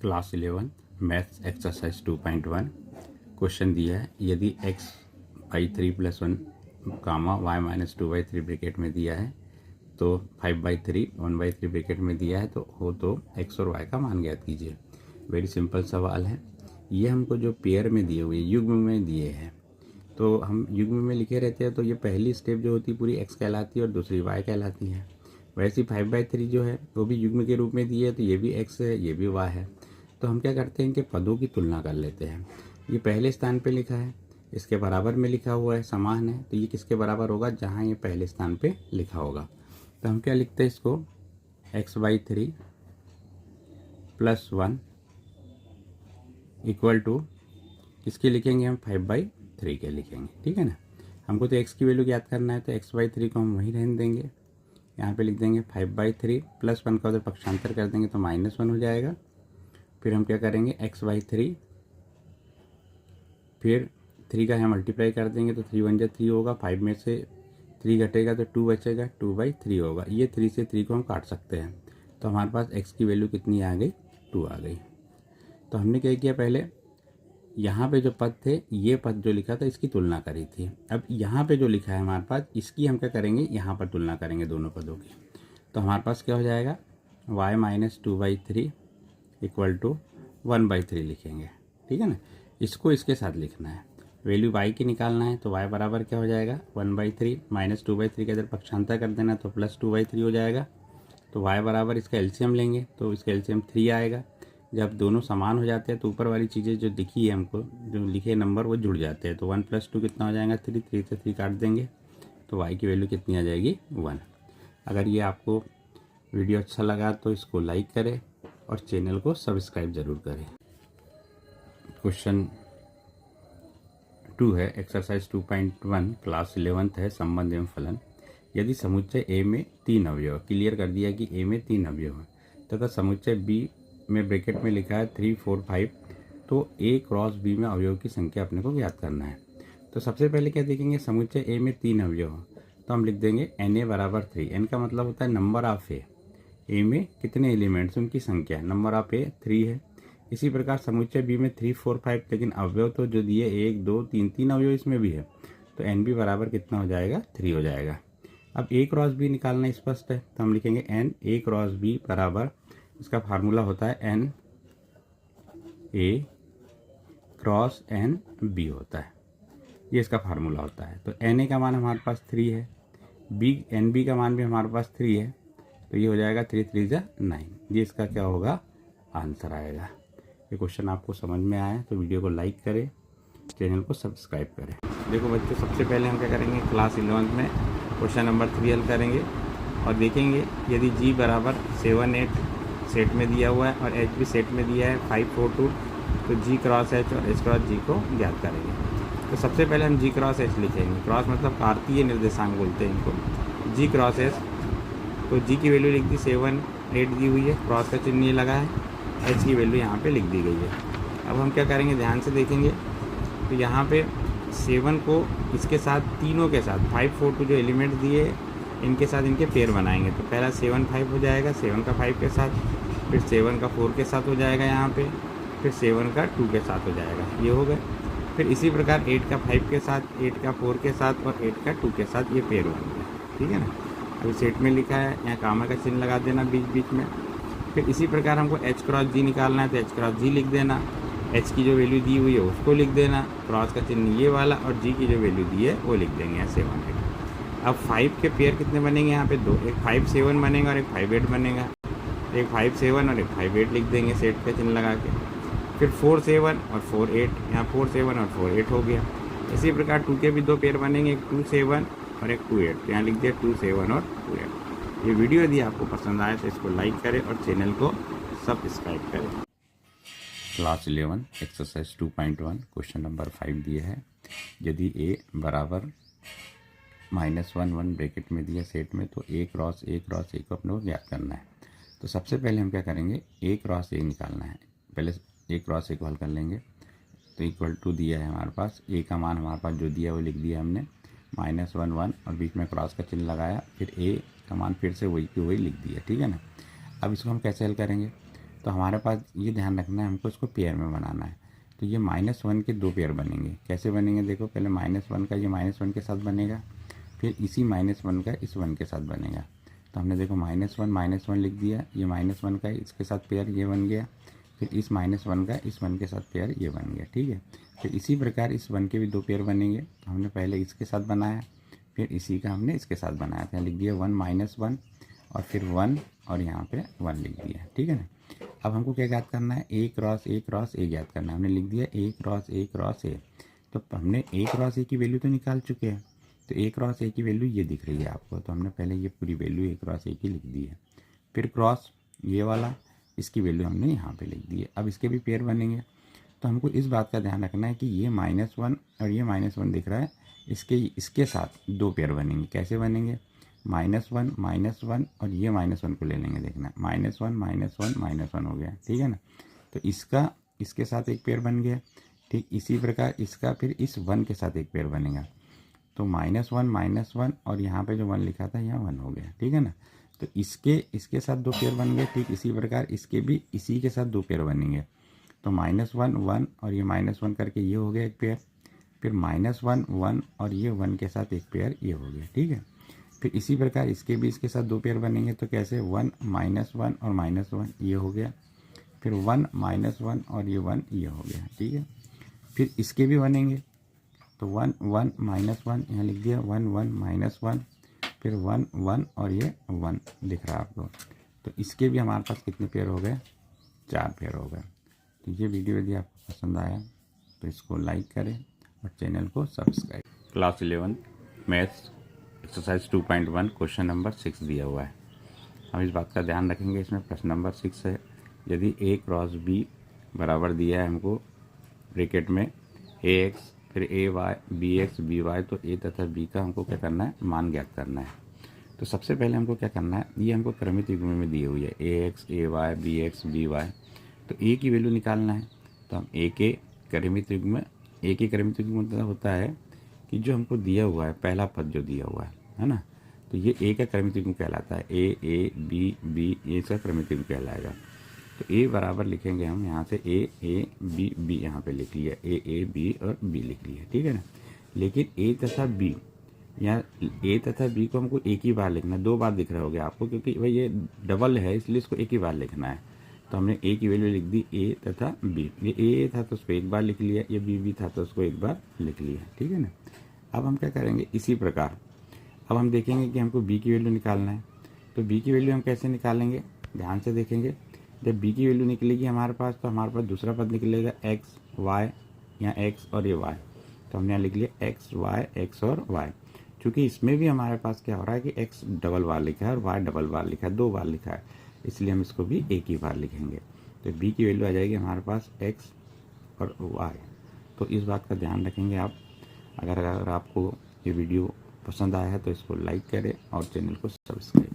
Class 11 maths exercise 2.1 question दिया है। यदि x/3 + 1 कामा y-2/3 ब्रैकेट में दिया है तो 5/3 1/3 ब्रैकेट में दिया है तो x और y का मान ज्ञात कीजिए। वेरी सिंपल सवाल है। ये हमको जो पेयर में दिए हुए युग्म में दिए हैं तो हम युग्म में लिखे रहते हैं, तो ये पहली स्टेप जो होती है पूरी x कहलाती है और दूसरी y कहलाती है। वैसे ही 5/3 जो है वो भी युग्म के रूप में दिए है, तो ये भी x है ये भी y है। तो हम क्या करते हैं कि पदों की तुलना कर लेते हैं। ये पहले स्थान पे लिखा है, इसके बराबर में लिखा हुआ है, समान है, तो ये किसके बराबर होगा? जहाँ ये पहले स्थान पे लिखा होगा। तो हम क्या लिखते हैं इसको, x/3 + 1 इक्वल टू किसके लिखेंगे हम? 5/3 के लिखेंगे, ठीक है ना। हमको तो x की वैल्यू याद करना है, तो x/3 को हम वहीं रहने देंगे। यहाँ पे लिख देंगे 5/3 + 1 का उधर पक्षांतर कर देंगे तो -1 हो जाएगा। फिर हम क्या करेंगे, x/3 फिर 3 का यहाँ मल्टीप्लाई कर देंगे तो 3 × 1 = 3 होगा। 5 में से 3 घटेगा तो 2 बचेगा, 2/3 होगा। ये 3 से 3 को हम काट सकते हैं, तो हमारे पास x की वैल्यू कितनी आ गई? 2 आ गई। तो हमने क्या किया, पहले यहाँ पे जो पद थे, ये पद जो लिखा था इसकी तुलना करी थी। अब यहाँ पे जो लिखा है हमारे पास, इसकी हम क्या करेंगे, यहाँ पर तुलना करेंगे दोनों पदों की। तो हमारे पास क्या हो जाएगा, y-2/3 इक्वल टू 1/3 लिखेंगे, ठीक है ना। इसको इसके साथ लिखना है, वैल्यू y की निकालना है, तो y बराबर क्या हो जाएगा, 1/3 -2/3 के इधर पक्षांतर कर देना तो +2/3 हो जाएगा। तो y बराबर इसका एलसीएम लेंगे तो इसका एलसीएम 3 आएगा। जब दोनों समान हो जाते हैं तो ऊपर वाली चीज़ें जो दिखी है हमको, जो लिखे नंबर, वो जुड़ जाते हैं। तो 1 + 2 कितना हो जाएगा, 3 से 3 काट देंगे तो y की वैल्यू कितनी आ जाएगी, 1। अगर ये आपको वीडियो अच्छा लगा तो इसको लाइक करें और चैनल को सब्सक्राइब ज़रूर करें। क्वेश्चन 2 है, एक्सरसाइज 2.1 क्लास 11th है, संबंध एवं फलन। यदि समुच्चय A में 3 अवयव, क्लियर कर दिया कि A में 3 अवयव है, तथा समुच्चय B में ब्रैकेट में लिखा है 3, 4, 5, तो A क्रॉस B में अवयव की संख्या अपने को ज्ञात करना है। तो सबसे पहले क्या देखेंगे, समुच्चय A में 3 अवयव, तो हम लिख देंगे Na = 3। n का मतलब होता है नंबर ऑफ A में कितने एलिमेंट्स, उनकी संख्या, नंबर ऑफ A 3 है। इसी प्रकार समुच्चय B में 3, 4, 5, लेकिन अवयव तो जो दिए 1, 2, 3 अवयव इसमें भी है, तो NB बराबर कितना हो जाएगा, 3 हो जाएगा। अब A क्रॉस B निकालना स्पष्ट है, तो हम लिखेंगे NA क्रॉस B बराबर, इसका फार्मूला होता है NA क्रॉस NB होता है, ये इसका फार्मूला होता है। तो NA का मान हमारे पास 3 है, NB का मान भी हमारे पास 3 है, तो ये हो जाएगा 3 3 × 9। ये इसका क्या होगा, आंसर आएगा। ये क्वेश्चन आपको समझ में आया तो वीडियो को लाइक करें, चैनल को सब्सक्राइब करें। देखो बच्चों, सबसे पहले हम क्या करेंगे, क्लास 11th में क्वेश्चन नंबर 3 हल करेंगे और देखेंगे यदि G = 7, 8 सेट में दिया हुआ है और H भी सेट में दिया है 5, 4, 2, तो G क्रॉस H और H क्रॉस G को ज्ञात करेंगे। तो सबसे पहले हम G क्रॉस H लिखेंगे। क्रॉस मतलब कार्तीय निर्देशांक बोलते हैं इनको। G क्रॉस H, तो G की वैल्यू लिख दी 7, 8 दी हुई है, क्रॉस का चिन्ह ये लगा है, H की वैल्यू यहाँ पे लिख दी गई है। अब हम क्या करेंगे, ध्यान से देखेंगे, तो यहाँ पे 7 को इसके साथ, तीनों के साथ 5, 4, 2 जो एलिमेंट दिए इनके साथ इनके पेयर बनाएंगे। तो पहला 7, 5 हो जाएगा, 7 का 5 के साथ, फिर 7 का 4 के साथ हो जाएगा यहाँ पे, फिर 7 का 2 के साथ हो जाएगा, ये हो गए। फिर इसी प्रकार 8 का 5 के साथ, 8 का 4 के साथ और 8 का 2 के साथ ये पेयर बन गया, ठीक है ना। अभी सेट में लिखा है, यहाँ कामा का चिन्ह लगा देना बीच बीच में। फिर इसी प्रकार हमको H क्रॉस G निकालना है, तो H क्रॉस G लिख देना, H की जो वैल्यू दी हुई है उसको लिख देना, क्रॉस का चिन्ह ये वाला, और G की जो वैल्यू दी है वो लिख देंगे यहाँ 7, 8। अब 5 के पेयर कितने बनेंगे यहाँ पे, 2, एक 5, 7 बनेगा और एक 5, 8 बनेगा। एक 5, 7 और एक 5, 8 लिख देंगे सेट का चिन्ह लगा के। फिर 4, 7 और 4, 8, यहाँ 4, 7 और 4, 8 हो गया। इसी प्रकार 2 के भी 2 पेयर बनेंगे, एक 2, 7 और एक 2, 8, यहाँ लिख दिया 2, 7 और 2, 8। ये वीडियो यदि आपको पसंद आए तो इसको लाइक करें और चैनल को सब्सक्राइब करें। क्लास 11 एक्सरसाइज 2.1 क्वेश्चन नंबर 5 दिया है। यदि A बराबर -1, 1 ब्रैकेट में दिया सेट में, तो A क्रॉस A को अपने को ज्ञात करना है। तो सबसे पहले हम क्या करेंगे, A क्रॉस A निकालना है। पहले A क्रॉस A को हल कर लेंगे। तो इक्वल टू दिया है हमारे पास, A का मान हमारे पास जो दिया वो लिख दिया हमने, -1, 1 और बीच में क्रॉस का चिन्ह लगाया, फिर A का मान फिर से वही की वही लिख दिया, ठीक है ना। अब इसको हम कैसे हल करेंगे, तो हमारे पास ये ध्यान रखना है, हमको इसको पेयर में बनाना है। तो ये -1 के 2 पेयर बनेंगे। कैसे बनेंगे देखो, पहले -1 का ये -1 के साथ बनेगा, फिर इसी -1 का इस 1 के साथ बनेगा। तो हमने देखो -1 लिख दिया, ये -1 का इसके साथ पेयर ये बन गया, फिर इस -1 का इस 1 के साथ पेयर ये बन गया, ठीक है। फिर इसी प्रकार इस 1 के भी 2 पेयर बनेंगे। तो हमने पहले इसके साथ बनाया, फिर इसी का हमने इसके साथ बनाया था, लिख दिया 1 -1 और फिर 1 और यहाँ पे 1 लिख दिया, ठीक है ना। अब हमको क्या याद करना है, A क्रॉस A याद करना है। हमने लिख दिया A क्रॉस A। तो हमने A क्रॉस A की वैल्यू तो निकाल चुके हैं, तो A क्रॉस A की वैल्यू ये दिख रही है आपको, तो हमने पहले ये पूरी वैल्यू A क्रॉस A की लिख दी है। फिर क्रॉस ये वाला, इसकी वैल्यू हमने यहाँ पे लिख दी है। अब इसके भी पेयर बनेंगे, तो हमको इस बात का ध्यान रखना है कि ये -1 और ये -1 दिख रहा है, इसके साथ 2 पेयर बनेंगे। कैसे बनेंगे, -1 और ये -1 को ले लेंगे, देखना -1 हो गया, ठीक है ना। तो इसके साथ एक पेयर बन गया, ठीक इसी प्रकार इसका फिर इस 1 के साथ एक पेयर बनेगा। तो -1 और यहाँ पे जो 1 लिखा था यहाँ 1 हो गया, ठीक है ना। तो इसके साथ 2 पेयर बन गए, ठीक इसी प्रकार इसके भी इसी के साथ 2 पेयर बनेंगे। तो -1 और ये -1 करके ये हो गया एक पेयर, फिर -1 और ये 1 के साथ एक पेयर ये हो गया, ठीक है। फिर इसी प्रकार इसके भी इसके साथ 2 पेयर बनेंगे, तो कैसे 1 -1 और -1 ये हो गया, फिर 1 -1 और ये 1 ये हो गया, ठीक है। फिर इसके भी बनेंगे, तो 1 1 -1 यहाँ लिख दिया, 1 1 -1, फिर 1 1 और ये 1 दिख रहा है आपको। तो इसके भी हमारे पास कितने पेयर हो गए, 4 पेयर हो गए। तो ये वीडियो यदि आपको पसंद आया तो इसको लाइक करें और चैनल को subscribe. Class 11 maths exercise 2.1 question number 6 दिया हुआ है। हम इस बात का ध्यान रखेंगे, इसमें प्रश्न नंबर 6 है, यदि A क्रॉस B बराबर दिया है हमको ब्रैकेट में AX फिर AY BX BY, तो A तथा B का हमको क्या करना है, मान ज्ञात करना है। तो सबसे पहले हमको क्या करना है, ये हमको क्रमित युग्म में दी हुई है AX AY BX BY, तो A की वैल्यू निकालना है। तो हम A के क्रमित युग्म मतलब होता है कि जो हमको दिया हुआ है पहला पद जो दिया हुआ है ना, तो ये A का क्रमित युग्म कहलाता है। A B B ये इसका क्रमित युग्म कहलाएगा। तो A बराबर लिखेंगे हम यहाँ से A B यहाँ पे लिख लिया, A B और B लिख लिया, ठीक है ना। लेकिन A तथा B, यहाँ A तथा B को हमको एक ही बार लिखना है, 2 बार दिख रहा होगा आपको, क्योंकि भाई ये डबल है इसलिए इसको एक ही बार लिखना है। तो हमने A की वैल्यू लिख दी A तथा B, ये A था तो उसको एक बार लिख लिया, ये B था तो उसको एक बार लिख लिया, ठीक है ना। अब हम क्या करेंगे, इसी प्रकार अब हम देखेंगे कि हमको B की वैल्यू निकालना है। तो B की वैल्यू हम कैसे निकालेंगे, ध्यान से देखेंगे। जब B की वैल्यू निकलेगी हमारे पास, तो हमारे पास दूसरा पद निकलेगा X Y, यहाँ X और ये Y, तो हमने यहाँ लिख लिया X और Y। क्योंकि इसमें भी हमारे पास क्या हो रहा है कि X डबल बार लिखा है और Y डबल बार लिखा है, 2 बार लिखा है, इसलिए हम इसको भी एक ही बार लिखेंगे। तो B की वैल्यू आ जाएगी हमारे पास X और Y। तो इस बात का ध्यान रखेंगे आप। अगर आपको ये वीडियो पसंद आया है तो इसको लाइक करें और चैनल को सब्सक्राइब